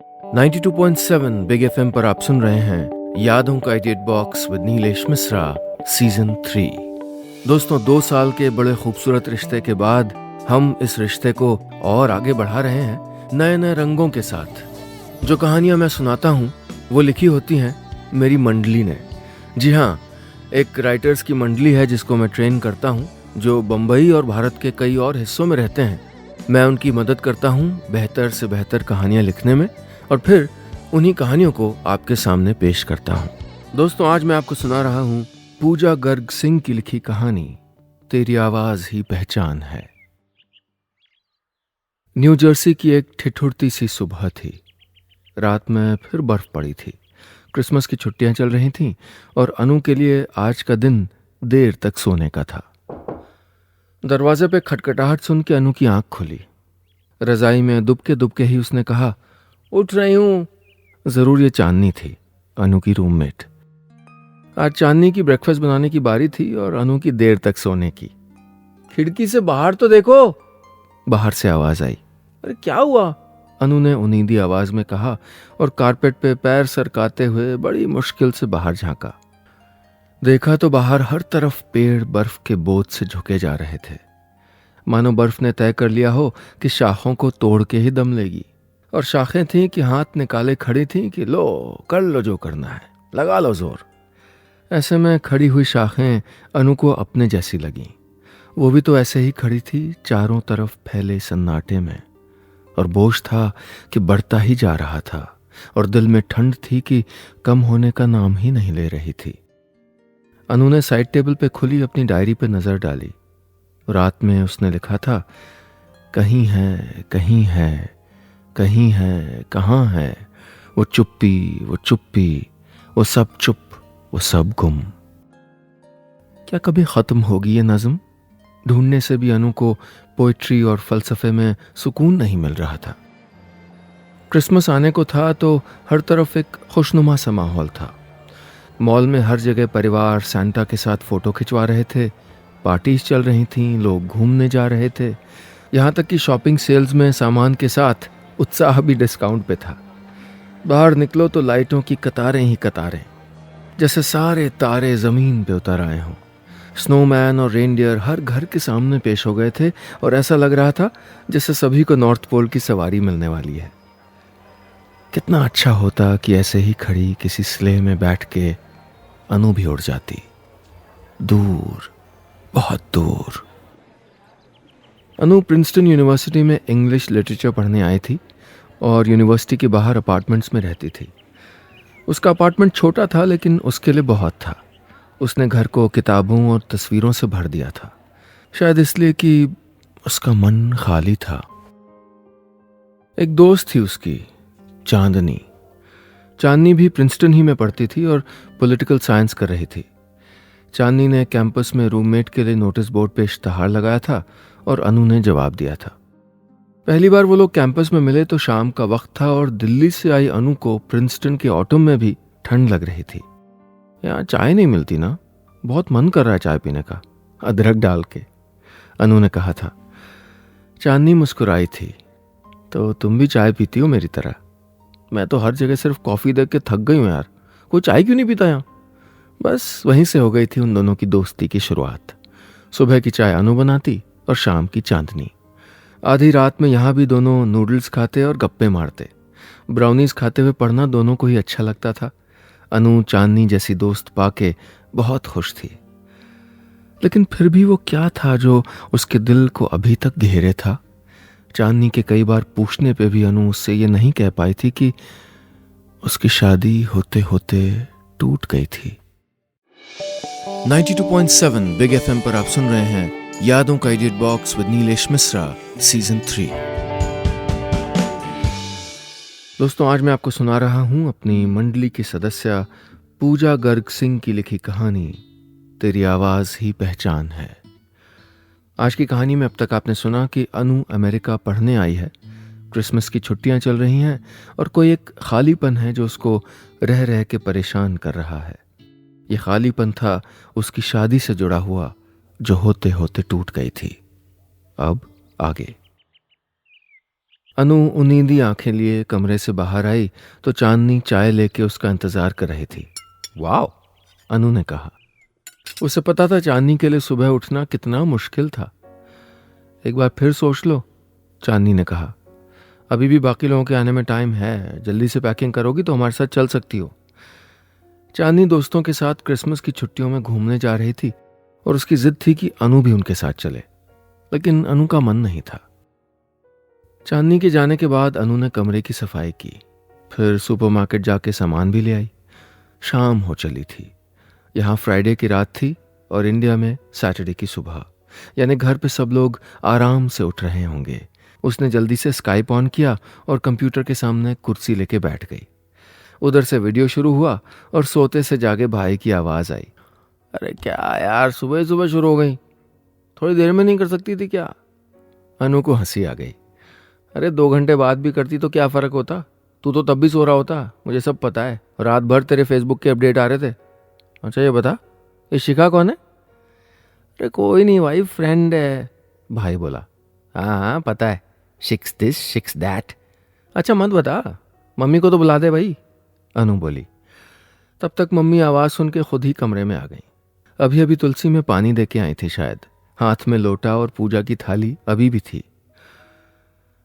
92.7 big FM पर आप सुन रहे हैं यादों का edit box with Nilesh Mishra season 3। दोस्तों, 2 साल के बड़े खूबसूरत रिश्ते के बाद हम इस रिश्ते को और आगे बढ़ा रहे हैं नए नए रंगों के साथ। जो कहानियां मैं सुनाता हूं वो लिखी होती हैं मेरी मंडली ने। जी हाँ, एक राइटर्स की मंडली है जिसको मैं ट्रेन करता हूं, जो बम्बई और भारत के कई और हिस्सों में रहते हैं। मैं उनकी मदद करता हूं बेहतर से बेहतर कहानियां लिखने में और फिर उन्हीं कहानियों को आपके सामने पेश करता हूं। दोस्तों, आज मैं आपको सुना रहा हूं पूजा गर्ग सिंह की लिखी कहानी तेरी आवाज ही पहचान है। न्यू जर्सी की एक ठिठुरती सी सुबह थी। रात में फिर बर्फ पड़ी थी। क्रिसमस की छुट्टियां चल रही थीं और अनु के लिए आज का दिन देर तक सोने का था। दरवाजे पे खटखटाहट सुन के अनु की आंख खुली। रजाई में दुबके दुबके ही उसने कहा, उठ रही हूं। जरूर ये चांदनी थी, अनु की रूममेट। आज चांदनी की ब्रेकफास्ट बनाने की बारी थी और अनु की देर तक सोने की। खिड़की से बाहर तो देखो, बाहर से आवाज आई। अरे क्या हुआ? अनु ने उनींदी आवाज में कहा और कारपेट पे पैर सरकाते हुए बड़ी मुश्किल से बाहर झांका। देखा तो बाहर हर तरफ पेड़ बर्फ के बोझ से झुके जा रहे थे, मानो बर्फ ने तय कर लिया हो कि शाखों को तोड़ के ही दम लेगी। और शाखें थीं कि हाथ निकाले खड़ी थीं कि लो कर लो जो करना है, लगा लो जोर। ऐसे में खड़ी हुई शाखें अनु को अपने जैसी लगीं। वो भी तो ऐसे ही खड़ी थी, चारों तरफ फैले सन्नाटे में। और बोझ था कि बढ़ता ही जा रहा था और दिल में ठंड थी कि कम होने का नाम ही नहीं ले रही थी। अनु ने साइड टेबल पे खुली अपनी डायरी पे नजर डाली। रात में उसने लिखा था, कहीं है कहीं है कहीं है, कहाँ है वो चुप्पी, वो चुप्पी, वो सब चुप, वो सब गुम। क्या कभी खत्म होगी ये नज्म? ढूंढने से भी अनु को पोइट्री और फलसफे में सुकून नहीं मिल रहा था। क्रिसमस आने को था तो हर तरफ एक खुशनुमा सा माहौल था। मॉल में हर जगह परिवार सैंटा के साथ फोटो खिंचवा रहे थे, पार्टीज चल रही थीं, लोग घूमने जा रहे थे। यहाँ तक कि शॉपिंग सेल्स में सामान के साथ उत्साह भी डिस्काउंट पे था। बाहर निकलो तो लाइटों की कतारें ही कतारें, जैसे सारे तारे जमीन पे उतर आए हों। स्नोमैन और रेनडियर हर घर के सामने पेश हो गए थे और ऐसा लग रहा था जैसे सभी को नॉर्थ पोल की सवारी मिलने वाली है। कितना अच्छा होता कि ऐसे ही खड़ी किसी स्लेह में बैठ के अनु भी उड़ जाती, दूर, बहुत दूर। अनु प्रिंसटन यूनिवर्सिटी में इंग्लिश लिटरेचर पढ़ने आई थी और यूनिवर्सिटी के बाहर अपार्टमेंट्स में रहती थी। उसका अपार्टमेंट छोटा था लेकिन उसके लिए बहुत था। उसने घर को किताबों और तस्वीरों से भर दिया था, शायद इसलिए कि उसका मन खाली था। एक दोस्त थी उसकी, चांदनी। चांदनी भी प्रिंसटन ही में पढ़ती थी और पॉलिटिकल साइंस कर रही थी। चांदनी ने कैंपस में रूममेट के लिए नोटिस बोर्ड पे इश्तहार लगाया था और अनु ने जवाब दिया था। पहली बार वो लोग कैंपस में मिले तो शाम का वक्त था और दिल्ली से आई अनु को प्रिंसटन के ऑटम में भी ठंड लग रही थी। यहाँ चाय नहीं मिलती ना, बहुत मन कर रहा है चाय पीने का, अदरक डाल के, अनु ने कहा था। चांदनी मुस्कुराई थी, तो तुम भी चाय पीती हो मेरी तरह? मैं तो हर जगह सिर्फ कॉफी देख के थक गई हूँ यार, कोई चाय क्यों नहीं पीता यहाँ? बस वहीं से हो गई थी उन दोनों की दोस्ती की शुरुआत। सुबह की चाय अनु बनाती और शाम की चांदनी। आधी रात में यहाँ भी दोनों नूडल्स खाते और गप्पे मारते। ब्राउनीज खाते हुए पढ़ना दोनों को ही अच्छा लगता था। अनु चांदनी जैसी दोस्त पाके बहुत खुश थी। लेकिन फिर भी वो क्या था जो उसके दिल को अभी तक घेरे था? चांदनी के कई बार पूछने पे भी अनु उससे ये नहीं कह पाई थी कि उसकी शादी होते होते टूट गई थी। 92.7 बिग एफएम पर आप सुन रहे हैं यादों का edit box with Nilesh Mishra season 3। दोस्तों, आज मैं आपको सुना रहा हूं अपनी मंडली की सदस्य पूजा गर्ग सिंह की लिखी कहानी तेरी आवाज ही पहचान है। आज की कहानी में अब तक आपने सुना कि अनु अमेरिका पढ़ने आई है, क्रिसमस की छुट्टियां चल रही हैं और कोई एक खालीपन है जो उसको रह रह के परेशान कर रहा है। ये खालीपन था उसकी शादी से जुड़ा हुआ, जो होते होते टूट गई थी। अब आगे। अनु उनींदी आंखें लिए कमरे से बाहर आई तो चांदनी चाय लेके उसका इंतजार कर रही थी। वाह, अनु ने कहा। उसे पता था चांदनी के लिए सुबह उठना कितना मुश्किल था। एक बार फिर सोच लो, चांदनी ने कहा। अभी भी बाकी लोगों के आने में टाइम है, जल्दी से पैकिंग करोगी तो हमारे साथ चल सकती हो। चांदनी दोस्तों के साथ क्रिसमस की छुट्टियों में घूमने जा रही थी और उसकी जिद थी कि अनु भी उनके साथ चले, लेकिन अनु का मन नहीं था। चांदनी के जाने के बाद अनु ने कमरे की सफाई की, फिर सुपरमार्केट जाके सामान भी ले आई। शाम हो चली थी। यहाँ फ्राइडे की रात थी और इंडिया में सैटरडे की सुबह, यानी घर पे सब लोग आराम से उठ रहे होंगे। उसने जल्दी से स्काइप ऑन किया और कंप्यूटर के सामने कुर्सी लेके बैठ गई। उधर से वीडियो शुरू हुआ और सोते से जागे भाई की आवाज़ आई। अरे क्या यार, सुबह सुबह शुरू हो गई, थोड़ी देर में नहीं कर सकती थी क्या? अनु को हंसी आ गई। अरे 2 घंटे बाद भी करती तो क्या फ़र्क होता, तू तो तब भी सो रहा होता, मुझे सब पता है। रात भर तेरे फेसबुक के अपडेट आ रहे थे। अच्छा ये बता, ये शिखा कौन है? अरे कोई नहीं भाई, फ्रेंड है, भाई बोला। हाँ हाँ पता है, शिक्स दिस शिक्स दैट। अच्छा मत बता, मम्मी को तो बुला दे भाई, अनु बोली। तब तक मम्मी आवाज़ सुन के खुद ही कमरे में आ गई। अभी अभी तुलसी में पानी दे के आई थी शायद। हाथ में लोटा और पूजा की थाली अभी भी थी।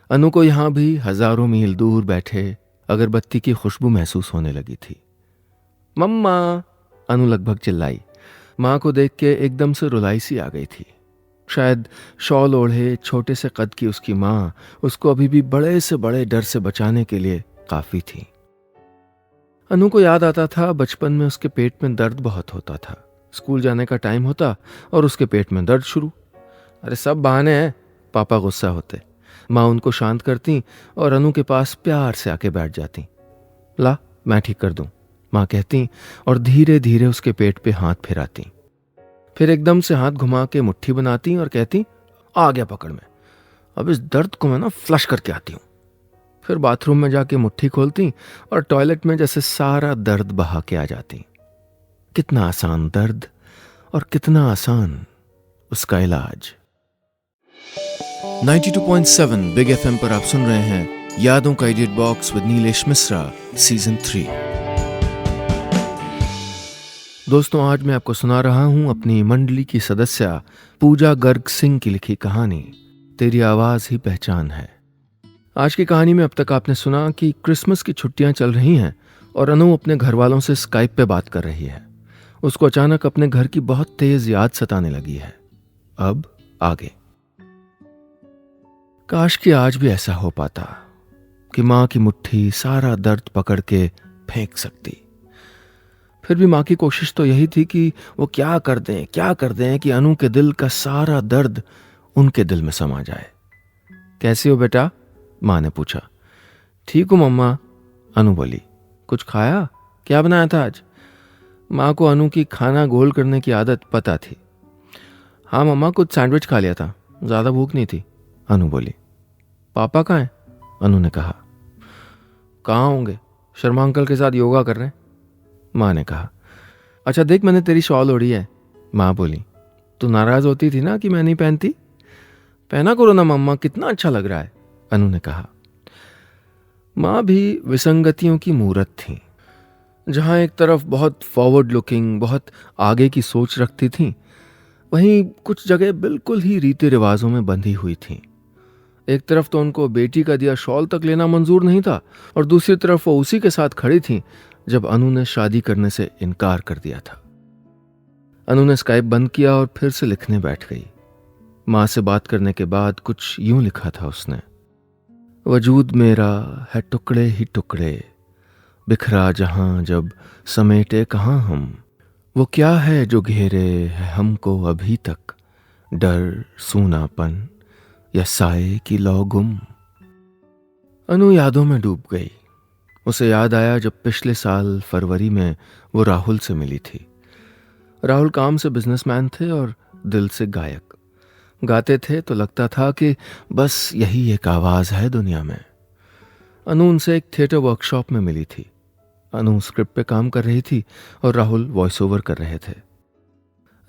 अनु को यहाँ भी हजारों मील दूर बैठे अगरबत्ती की खुशबू महसूस होने लगी थी। मम्मा, अनु लगभग चिल्लाई। माँ को देख के एकदम से रुलाई सी आ गई थी। शायद शॉल ओढ़े छोटे से कद की उसकी माँ उसको अभी भी बड़े से बड़े डर से बचाने के लिए काफी थी। अनु को याद आता था बचपन में उसके पेट में दर्द बहुत होता था। स्कूल जाने का टाइम होता और उसके पेट में दर्द शुरू। अरे सब बहाने हैं, पापा गुस्सा होते। माँ उनको शांत करती और अनु के पास प्यार से आके बैठ जाती। ला मैं ठीक कर दूं, माँ कहती और धीरे धीरे उसके पेट पे हाथ फिराती। फिर एकदम से हाथ घुमा के मुट्ठी बनाती और कहती, आ गया पकड़ में, अब इस दर्द को मैं ना फ्लश करके आती हूँ। फिर बाथरूम में जाके मुट्ठी खोलती और टॉयलेट में जैसे सारा दर्द बहा के आ जाती। कितना आसान दर्द और कितना आसान उसका इलाज। 92.7 बिग एफएम पर आप सुन रहे हैं यादों का edit box with Nilesh Mishra season 3। दोस्तों, आज मैं आपको सुना रहा हूं अपनी मंडली की सदस्य पूजा गर्ग सिंह की लिखी कहानी तेरी आवाज ही पहचान है। आज की कहानी में अब तक आपने सुना कि क्रिसमस की छुट्टियां चल रही हैं और अनु अपने घर वालों से स्काइप पे बात कर रही है। उसको अचानक अपने घर की बहुत तेज याद सताने लगी है। अब आगे। काश कि आज भी ऐसा हो पाता कि माँ की मुट्ठी सारा दर्द पकड़ के फेंक सकती। फिर भी माँ की कोशिश तो यही थी कि वो क्या कर दें कि अनु के दिल का सारा दर्द उनके दिल में समा जाए। कैसी हो बेटा? माँ ने पूछा। ठीक हूँ मम्मा, अनु बोली। कुछ खाया? क्या बनाया था आज? माँ को अनु की खाना गोल करने की आदत पता थी। हाँ मम्मा, कुछ सैंडविच खा लिया था, ज़्यादा भूख नहीं थी, अनु बोली। पापा कहाँ हैं? अनु ने कहा। कहाँ होंगे, शर्मा अंकल के साथ योगा कर रहे हैं, माँ ने कहा। अच्छा देख, मैंने तेरी शॉल ओढ़ी है, माँ बोली। तू नाराज़ होती थी ना कि मैं नहीं पहनती? पहना करो ना मम्मा, कितना अच्छा लग रहा है, अनु ने कहा। माँ भी विसंगतियों की मूरत थी। जहाँ एक तरफ बहुत फॉरवर्ड लुकिंग, बहुत आगे की सोच रखती थी, वहीं कुछ जगह बिल्कुल ही रीति रिवाजों में बंधी हुई थी। एक तरफ तो उनको बेटी का दिया शॉल तक लेना मंजूर नहीं था और दूसरी तरफ वो उसी के साथ खड़ी थी जब अनु ने शादी करने से इनकार कर दिया था। अनु ने स्काइप बंद किया और फिर से लिखने बैठ गई। माँ से बात करने के बाद कुछ यूं लिखा था उसने। वजूद मेरा है टुकड़े ही टुकड़े, बिखरा जहां जब समेटे कहाँ हम। वो क्या है जो घेरे है हमको अभी तक, डर, सूनापन या साए की लौ गुम। अनु यादों में डूब गई। उसे याद आया जब पिछले साल फरवरी में वो राहुल से मिली थी। राहुल काम से बिजनेसमैन थे और दिल से गायक। गाते थे तो लगता था कि बस यही एक आवाज़ है दुनिया में। अनु उनसे एक थिएटर वर्कशॉप में मिली थी। अनु स्क्रिप्ट पे काम कर रही थी और राहुल वॉइस ओवर कर रहे थे।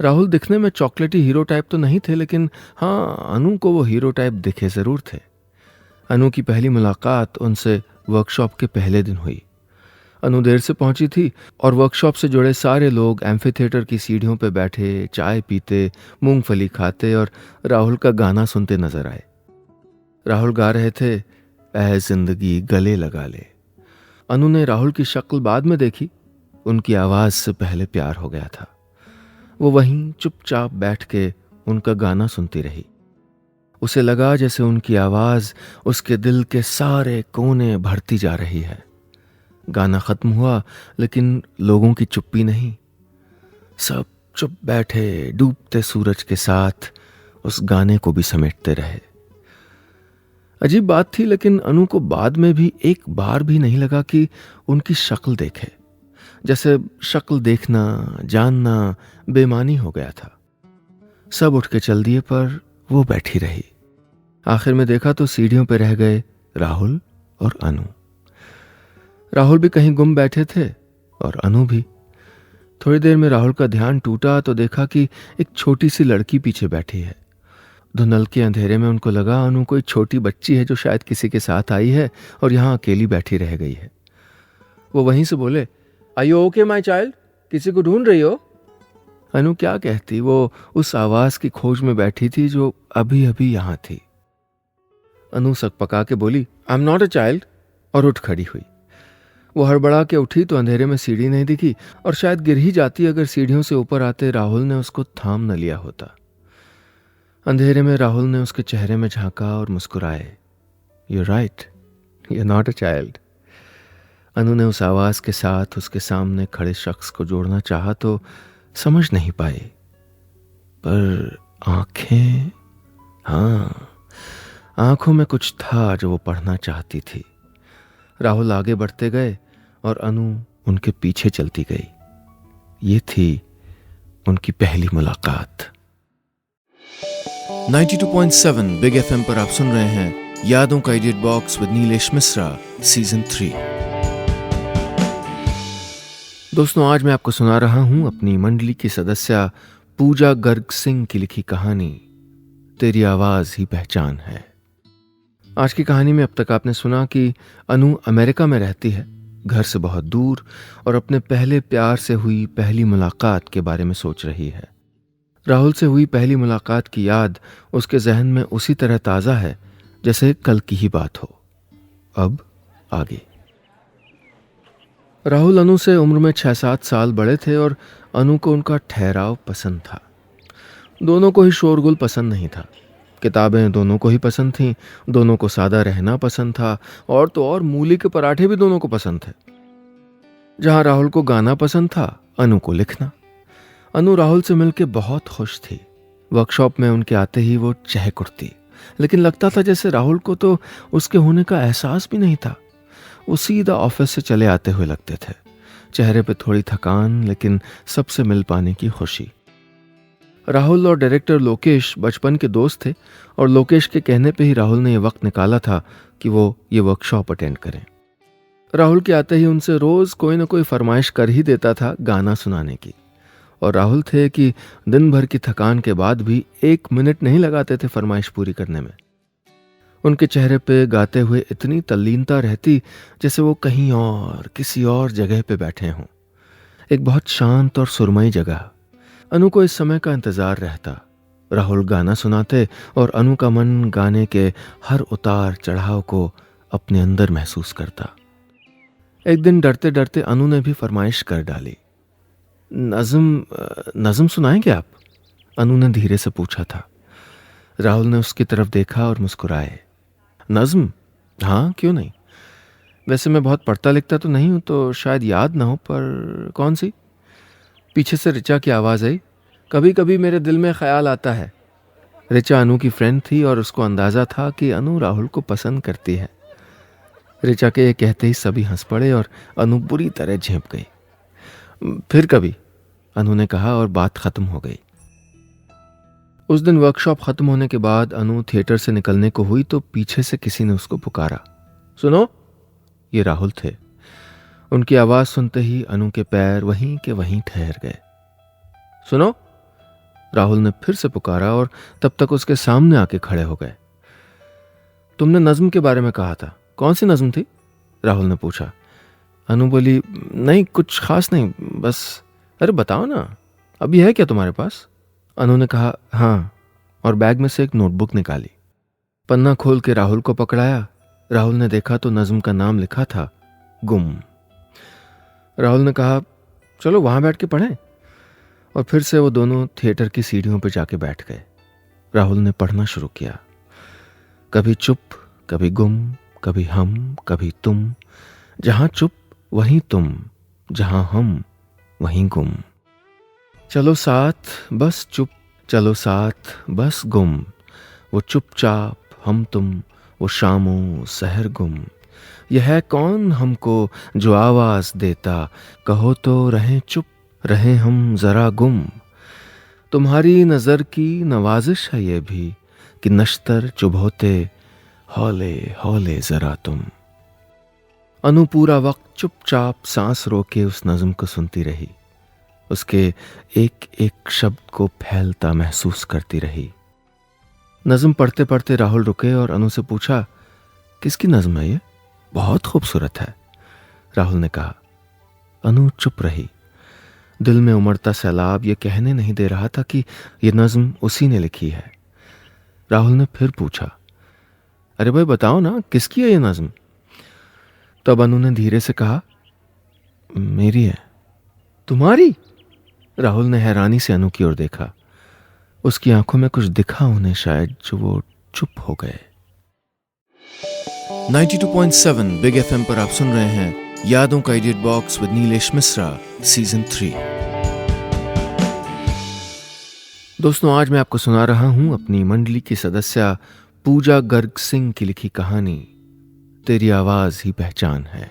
राहुल दिखने में चॉकलेटी हीरो टाइप तो नहीं थे, लेकिन हाँ, अनु को वो हीरो टाइप दिखे ज़रूर थे। अनु की पहली मुलाकात उनसे वर्कशॉप के पहले दिन हुई। अनु देर से पहुंची थी और वर्कशॉप से जुड़े सारे लोग एम्फी थिएटर की सीढ़ियों पर बैठे चाय पीते, मूंगफली खाते और राहुल का गाना सुनते नजर आए। राहुल गा रहे थे, ऐ जिंदगी गले लगा ले। अनु ने राहुल की शक्ल बाद में देखी, उनकी आवाज से पहले प्यार हो गया था। वो वहीं चुपचाप बैठ के उनका गाना सुनती रही। उसे लगा जैसे उनकी आवाज उसके दिल के सारे कोने भरती जा रही है। गाना खत्म हुआ, लेकिन लोगों की चुप्पी नहीं। सब चुप बैठे डूबते सूरज के साथ उस गाने को भी समेटते रहे। अजीब बात थी, लेकिन अनु को बाद में भी एक बार भी नहीं लगा कि उनकी शक्ल देखे। जैसे शक्ल देखना, जानना बेमानी हो गया था। सब उठ के चल दिए, पर वो बैठी रही। आखिर में देखा तो सीढ़ियों पर रह गए राहुल और अनु। राहुल भी कहीं गुम बैठे थे और अनु भी। थोड़ी देर में राहुल का ध्यान टूटा तो देखा कि एक छोटी सी लड़की पीछे बैठी है। धुंधल के अंधेरे में उनको लगा अनु कोई छोटी बच्ची है जो शायद किसी के साथ आई है और यहाँ अकेली बैठी रह गई है। वो वहीं से बोले, are you okay my child? किसी को ढूंढ रही हो? अनु क्या कहती, वो उस आवाज की खोज में बैठी थी जो अभी अभी यहाँ थी। अनु सकपका के बोली, I am not a child, और उठ खड़ी हुई। वो हड़बड़ा के उठी तो अंधेरे में सीढ़ी नहीं दिखी और शायद गिर ही जाती अगर सीढ़ियों से ऊपर आते राहुल ने उसको थाम न लिया होता। अंधेरे में राहुल ने उसके चेहरे में झांका और मुस्कुराए, you right, you not a child. Anu ने उस आवाज के साथ उसके सामने खड़े शख्स को जोड़ना चाहा तो समझ नहीं पाए, पर आंखें, हाँ, आंखों में कुछ था जो वो पढ़ना चाहती थी। राहुल आगे बढ़ते गए और अनु उनके पीछे चलती गई। ये थी उनकी पहली मुलाकात। 92.7 बिग एफएम पर आप सुन रहे हैं यादों का edit box with Nilesh Mishra, season 3। दोस्तों, आज मैं आपको सुना रहा हूं अपनी मंडली की सदस्य पूजा गर्ग सिंह की लिखी कहानी तेरी आवाज ही पहचान है। आज की कहानी में अब तक आपने सुना कि अनु अमेरिका में रहती है, घर से बहुत दूर, और अपने पहले प्यार से हुई पहली मुलाकात के बारे में सोच रही है। राहुल से हुई पहली मुलाकात की याद उसके जहन में उसी तरह ताज़ा है जैसे कल की ही बात हो। अब आगे। राहुल अनु से उम्र में 6-7 साल बड़े थे और अनु को उनका ठहराव पसंद था। दोनों को ही शोरगुल पसंद नहीं था। किताबें दोनों को ही पसंद थीं, दोनों को सादा रहना पसंद था, और तो और मूली के पराठे भी दोनों को पसंद थे। जहां राहुल को गाना पसंद था, अनु को लिखना। अनु राहुल से मिलकर बहुत खुश थी। वर्कशॉप में उनके आते ही वो चहक उठती, लेकिन लगता था जैसे राहुल को तो उसके होने का एहसास भी नहीं था। वो सीधा ऑफिस से चले आते हुए लगते थे, चेहरे पे थोड़ी थकान, लेकिन सबसे मिल पाने की खुशी। राहुल और डायरेक्टर लोकेश बचपन के दोस्त थे और लोकेश के कहने पे ही राहुल ने यह वक्त निकाला था कि वो ये वर्कशॉप अटेंड करें। राहुल के आते ही उनसे रोज कोई ना कोई फरमाइश कर ही देता था गाना सुनाने की, और राहुल थे कि दिन भर की थकान के बाद भी 1 मिनट नहीं लगाते थे फरमाइश पूरी करने में। उनके चेहरे पे गाते हुए इतनी तल्लीनता रहती जैसे वो कहीं और किसी और जगह पे बैठे हों, एक बहुत शांत और सुरमई जगह। अनु को इस समय का इंतजार रहता। राहुल गाना सुनाते और अनु का मन गाने के हर उतार चढ़ाव को अपने अंदर महसूस करता। एक दिन डरते डरते अनु ने भी फरमाइश कर डाली, नज़म सुनाएंगे आप? अनु ने धीरे से पूछा था। राहुल ने उसकी तरफ देखा और मुस्कुराए। नज़म? हाँ, क्यों नहीं। वैसे मैं बहुत पढ़ता लिखता तो नहीं हूं, तो शायद याद ना हो, पर कौन सी? पीछे से रिचा की आवाज़ आई, कभी कभी मेरे दिल में ख्याल आता है। रिचा अनु की फ्रेंड थी और उसको अंदाज़ा था कि अनु राहुल को पसंद करती है। रिचा के ये कहते ही सभी हंस पड़े और अनु बुरी तरह झेंप गई। फिर कभी, अनु ने कहा और बात खत्म हो गई। उस दिन वर्कशॉप खत्म होने के बाद अनु थिएटर से निकलने को हुई तो पीछे से किसी ने उसको पुकारा, सुनो। ये राहुल थे। उनकी आवाज सुनते ही अनु के पैर वहीं के वहीं ठहर गए। सुनो, राहुल ने फिर से पुकारा और तब तक उसके सामने आके खड़े हो गए। तुमने नज्म के बारे में कहा था, कौन सी नज्म थी? राहुल ने पूछा। अनु बोली, नहीं कुछ खास नहीं, बस। अरे बताओ ना, अभी है क्या तुम्हारे पास? अनु ने कहा, हाँ, और बैग में से एक नोटबुक निकाली। पन्ना खोल के राहुल को पकड़ाया। राहुल ने देखा तो नज्म का नाम लिखा था, गुम। राहुल ने कहा, चलो वहां बैठ के पढ़ें। और फिर से वो दोनों थिएटर की सीढ़ियों पर जाके बैठ गए। राहुल ने पढ़ना शुरू किया। कभी चुप, कभी गुम, कभी हम, कभी तुम, जहां चुप वहीं तुम, जहां हम वहीं गुम। चलो साथ बस चुप, चलो साथ बस गुम, वो चुपचाप हम तुम, वो शामों सहर गुम। यह है कौन हमको जो आवाज देता, कहो तो रहें चुप, रहें हम जरा गुम। तुम्हारी नजर की नवाजिश है ये भी, कि नश्तर चुभोते, हौले हौले जरा तुम। अनु पूरा वक्त चुपचाप सांस रोके उस नज्म को सुनती रही, उसके एक एक शब्द को फैलता महसूस करती रही। नज्म पढ़ते पढ़ते राहुल रुके और अनु से पूछा, किसकी नज्म है ये? बहुत खूबसूरत है, राहुल ने कहा। अनु चुप रही। दिल में उमड़ता सैलाब ये कहने नहीं दे रहा था कि ये नज्म उसी ने लिखी है। राहुल ने फिर पूछा, अरे भाई बताओ ना, किसकी है ये नज्म? तब अनु ने धीरे से कहा, मेरी है। तुम्हारी? राहुल ने हैरानी से अनु की ओर देखा। उसकी आंखों में कुछ दिखा उन्हें शायद, जो वो चुप हो गए। 92.7 बिग एफएम पर आप सुन रहे हैं यादों का edit box with Nilesh Mishra, season 3। दोस्तों, आज मैं आपको सुना रहा हूं अपनी मंडली की सदस्य पूजा गर्ग सिंह की लिखी कहानी, तेरी आवाज ही पहचान है।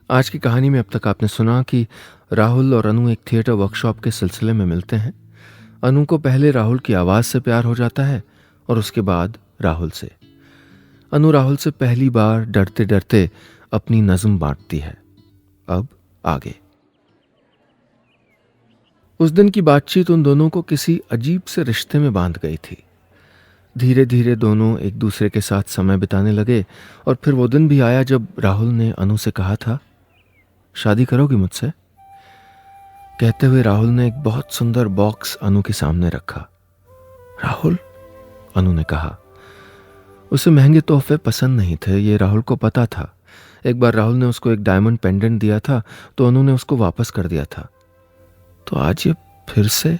आज की कहानी में अब तक आपने सुना कि राहुल और अनु एक थिएटर वर्कशॉप के सिलसिले में मिलते हैं। अनु को पहले राहुल की आवाज से प्यार हो जाता है और उसके बाद राहुल से। अनु राहुल से पहली बार डरते डरते अपनी नज्म बांटती है। अब आगे। उस दिन की बातचीत उन दोनों को किसी अजीब से रिश्ते में बांध गई थी। धीरे धीरे दोनों एक दूसरे के साथ समय बिताने लगे और फिर वो दिन भी आया जब राहुल ने अनु से कहा था, शादी करोगी मुझसे? कहते हुए राहुल ने एक बहुत सुंदर बॉक्स अनु के सामने रखा। राहुल, अनु ने कहा। उसे महंगे तोहफे पसंद नहीं थे, ये राहुल को पता था। एक बार राहुल ने उसको एक डायमंड पेंडेंट दिया था तो अनु ने उसको वापस कर दिया था। तो आज ये फिर से?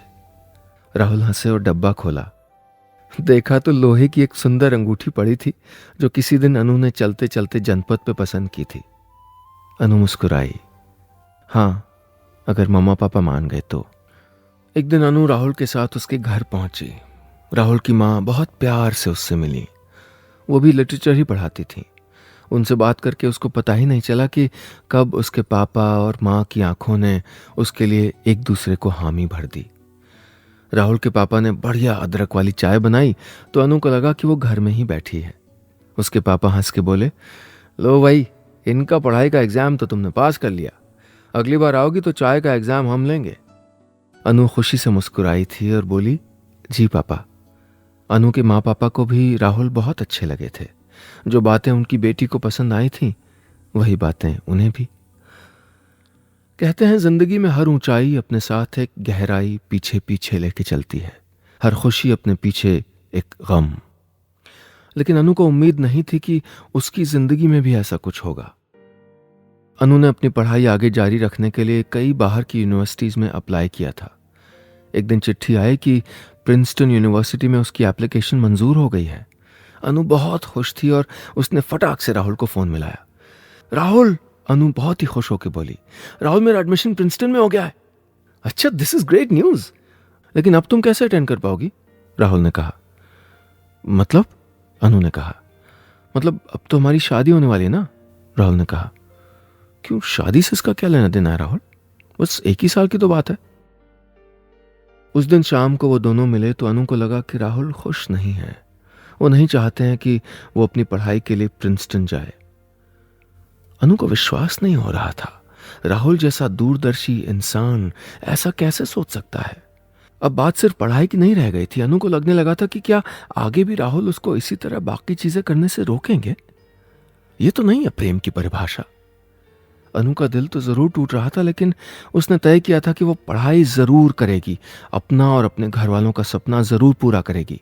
राहुल हंसे और डब्बा खोला। देखा तो लोहे की एक सुंदर अंगूठी पड़ी थी जो किसी दिन अनु ने चलते चलते जनपद पे पसंद की थी। अनु मुस्कुराई। हाँ, अगर मम्मा पापा मान गए तो। एक दिन अनु राहुल के साथ उसके घर पहुंची। राहुल की माँ बहुत प्यार से उससे मिली। वो भी लिटरेचर ही पढ़ाती थी। उनसे बात करके उसको पता ही नहीं चला कि कब उसके पापा और माँ की आंखों ने उसके लिए एक दूसरे को हामी भर दी। राहुल के पापा ने बढ़िया अदरक वाली चाय बनाई तो अनु को लगा कि वो घर में ही बैठी है। उसके पापा हंस के बोले, लो भाई, इनका पढ़ाई का एग्जाम तो तुमने पास कर लिया, अगली बार आओगी तो चाय का एग्जाम हम लेंगे। अनु खुशी से मुस्कुराई थी और बोली, जी पापा। अनु के माँ पापा को भी राहुल बहुत अच्छे लगे थे। जो बातें उनकी बेटी को पसंद आई थी वही बातें उन्हें भी। कहते हैं जिंदगी में हर ऊंचाई अपने साथ एक गहराई पीछे पीछे लेके चलती है, हर खुशी अपने पीछे एक गम। लेकिन अनु को उम्मीद नहीं थी कि उसकी जिंदगी में भी ऐसा कुछ होगा। अनु ने अपनी पढ़ाई आगे जारी रखने के लिए कई बाहर की यूनिवर्सिटीज में अप्लाई किया था। एक दिन चिट्ठी आई कि प्रिंसटन यूनिवर्सिटी में उसकी एप्लीकेशन मंजूर हो गई है। अनु बहुत खुश थी और उसने फटाक से राहुल को फोन मिलाया। राहुल, अनु बहुत ही खुश होकर बोली, राहुल मेरा एडमिशन प्रिंसटन में हो गया है। अच्छा, दिस इज ग्रेट न्यूज। लेकिन अब तुम कैसे अटेंड कर पाओगी? राहुल ने कहा। मतलब? अनु ने कहा। मतलब अब तो हमारी शादी होने वाली है ना? राहुल ने कहा। क्यों, शादी से इसका क्या लेना देना है राहुल? बस 1 ही साल की तो बात है। उस दिन शाम को वो दोनों मिले तो अनु को लगा कि राहुल खुश नहीं है। वो नहीं चाहते हैं कि वो अपनी पढ़ाई के लिए प्रिंसटन जाए। अनु को विश्वास नहीं हो रहा था। राहुल जैसा दूरदर्शी इंसान ऐसा कैसे सोच सकता है? अब बात सिर्फ पढ़ाई की नहीं रह गई थी। अनु को लगने लगा था कि क्या आगे भी राहुल उसको इसी तरह बाकी चीजें करने से रोकेंगे। ये तो नहीं है प्रेम की परिभाषा। अनु का दिल तो जरूर टूट रहा था, लेकिन उसने तय किया था कि वो पढ़ाई जरूर करेगी, अपना और अपने घर वालों का सपना जरूर पूरा करेगी।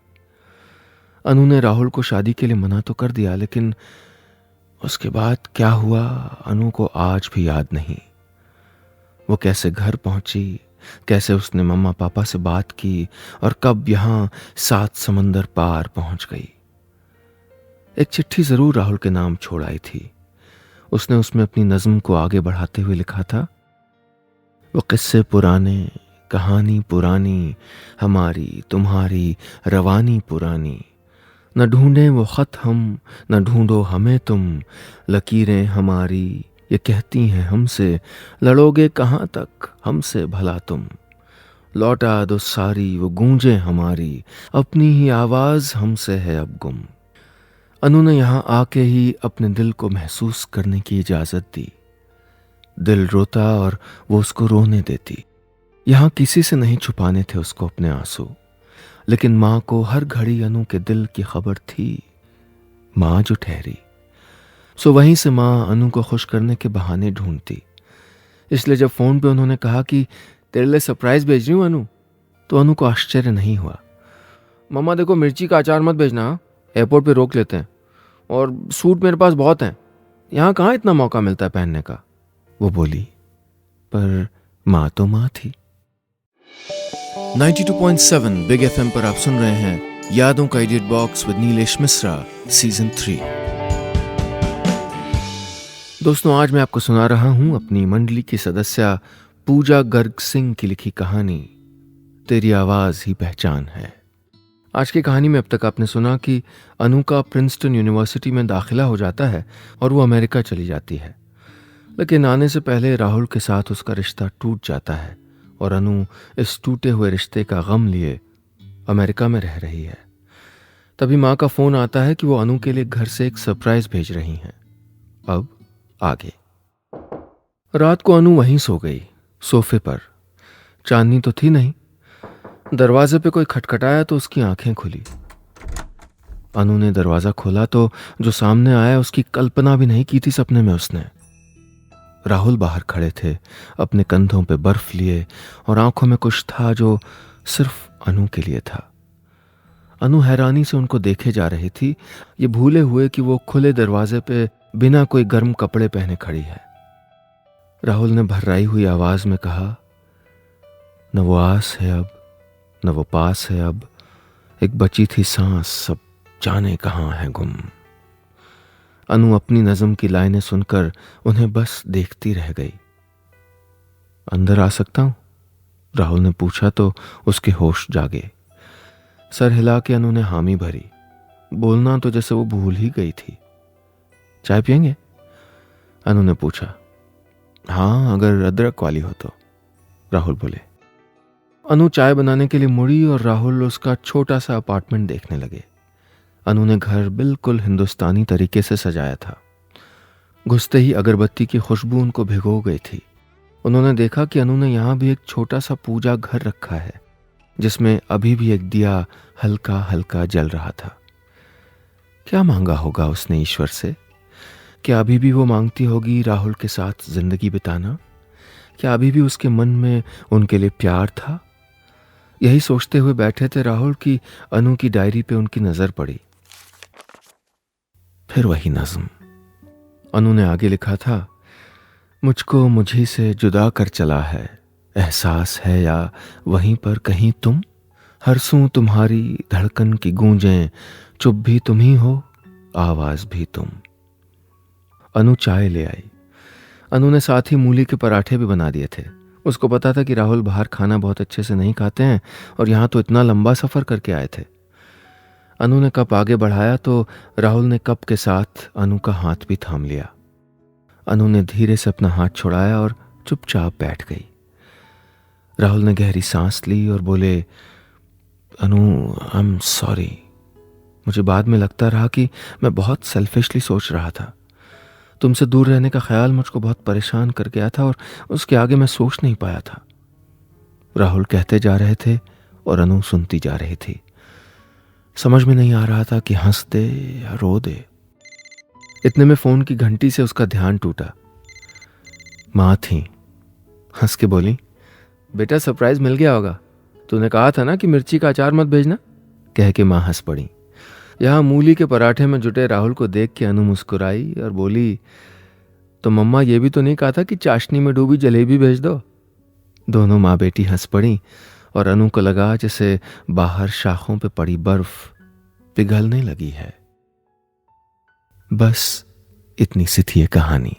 अनु ने राहुल को शादी के लिए मना तो कर दिया, लेकिन उसके बाद क्या हुआ अनु को आज भी याद नहीं। वो कैसे घर पहुंची, कैसे उसने मम्मा पापा से बात की और कब यहां 7 समंदर पार पहुंच गई। एक चिट्ठी जरूर राहुल के नाम छोड़ आई थी। उसने उसमें अपनी नज्म को आगे बढ़ाते हुए लिखा था, वो किस्से पुराने, कहानी पुरानी, हमारी तुम्हारी रवानी पुरानी, न ढूंढे वो खत हम, न ढूंढो हमें तुम, लकीरें हमारी ये कहती हैं हमसे, लड़ोगे कहाँ तक हमसे भला तुम, लौटा दो सारी वो गूंजे हमारी, अपनी ही आवाज हमसे है अब गुम। अनु ने यहां आके ही अपने दिल को महसूस करने की इजाजत दी। दिल रोता और वो उसको रोने देती। यहां किसी से नहीं छुपाने थे उसको अपने आंसू, लेकिन मां को हर घड़ी अनु के दिल की खबर थी। मां जो ठहरी, सो वहीं से मां अनु को खुश करने के बहाने ढूंढती। इसलिए जब फोन पे उन्होंने कहा कि तेरे लिए सरप्राइज भेज रही हूं अनु, तो अनु को आश्चर्य नहीं हुआ। मम्मा देखो, मिर्ची का अचार मत भेजना, एयरपोर्ट पे रोक लेते हैं, और सूट मेरे पास बहुत हैं, यहाँ कहाँ इतना मौका मिलता है पहनने का, वो बोली। पर माँ तो माँ थी। 92.7 बिग एफएम पर आप सुन रहे हैं यादों का edit box with Nilesh Mishra, season 3। दोस्तों, आज मैं आपको सुना रहा हूं अपनी मंडली की सदस्य पूजा गर्ग सिंह की लिखी कहानी तेरी आवाज ही पहचान है। आज की कहानी में अब तक आपने सुना कि अनु का प्रिंसटन यूनिवर्सिटी में दाखिला हो जाता है और वो अमेरिका चली जाती है। लेकिन आने से पहले राहुल के साथ उसका रिश्ता टूट जाता है और अनु इस टूटे हुए रिश्ते का गम लिए अमेरिका में रह रही है। तभी माँ का फोन आता है कि वो अनु के लिए घर से एक सरप्राइज भेज रही हैं। अब आगे। रात को अनु वहीं सो गई, सोफे पर। चांदनी तो थी नहीं। दरवाजे पे कोई खटखटाया तो उसकी आंखें खुली। अनु ने दरवाजा खोला तो जो सामने आया उसकी कल्पना भी नहीं की थी सपने में उसने। राहुल बाहर खड़े थे, अपने कंधों पे बर्फ लिए, और आंखों में कुछ था जो सिर्फ अनु के लिए था। अनु हैरानी से उनको देखे जा रही थी, ये भूले हुए कि वो खुले दरवाजे पे बिना कोई गर्म कपड़े पहने खड़ी है। राहुल ने भर्राई हुई आवाज में कहा, न वो आस है अब, न वो पास है अब, एक बची थी सांस सब जाने कहां है गुम। अनु अपनी नज़म की लाइनें सुनकर उन्हें बस देखती रह गई। अंदर आ सकता हूं? राहुल ने पूछा तो उसके होश जागे। सर हिला के अनु ने हामी भरी। बोलना तो जैसे वो भूल ही गई थी। चाय पियेंगे? अनु ने पूछा। हाँ, अगर अदरक वाली हो तो, राहुल बोले। अनु चाय बनाने के लिए मुड़ी और राहुल उसका छोटा सा अपार्टमेंट देखने लगे। अनु ने घर बिल्कुल हिंदुस्तानी तरीके से सजाया था। घुसते ही अगरबत्ती की खुशबू उनको भिगो गई थी। उन्होंने देखा कि अनु ने यहाँ भी एक छोटा सा पूजा घर रखा है, जिसमें अभी भी एक दिया हल्का हल्का जल रहा था। क्या मांगा होगा उसने ईश्वर से? क्या अभी भी वो मांगती होगी राहुल के साथ जिंदगी बिताना? क्या अभी भी उसके मन में उनके लिए प्यार था? यही सोचते हुए बैठे थे राहुल की अनु की डायरी पे उनकी नजर पड़ी। फिर वही नज्म। अनु ने आगे लिखा था, मुझको मुझी से जुदा कर चला है, एहसास है या वहीं पर कहीं तुम, हर सूं तुम्हारी धड़कन की गूंजें, चुप भी तुम ही हो, आवाज भी तुम। अनु चाय ले आई। अनु ने साथ ही मूली के पराठे भी बना दिए थे। उसको पता था कि राहुल बाहर खाना बहुत अच्छे से नहीं खाते हैं और यहाँ तो इतना लंबा सफर करके आए थे। अनु ने कप आगे बढ़ाया तो राहुल ने कप के साथ अनु का हाथ भी थाम लिया। अनु ने धीरे से अपना हाथ छुड़ाया और चुपचाप बैठ गई। राहुल ने गहरी सांस ली और बोले, अनु, आई एम सॉरी। मुझे बाद में लगता रहा कि मैं बहुत सेल्फिशली सोच रहा था। तुमसे दूर रहने का ख्याल मुझको बहुत परेशान कर गया था और उसके आगे मैं सोच नहीं पाया था। राहुल कहते जा रहे थे और अनु सुनती जा रही थी। समझ में नहीं आ रहा था कि हंस दे या रो दे। इतने में फोन की घंटी से उसका ध्यान टूटा। माँ थी। हंस के बोली, बेटा सरप्राइज मिल गया होगा, तूने कहा था ना कि मिर्ची का अचार मत भेजना। कह के माँ हंस पड़ी। यहाँ मूली के पराठे में जुटे राहुल को देख के अनु मुस्कुराई और बोली, तो मम्मा ये भी तो नहीं कहा था कि चाशनी में डूबी जलेबी भेज दो। दोनों माँ बेटी हंस पड़ी और अनु को लगा जैसे बाहर शाखों पे पड़ी बर्फ पिघलने लगी है। बस इतनी सी थी ये कहानी।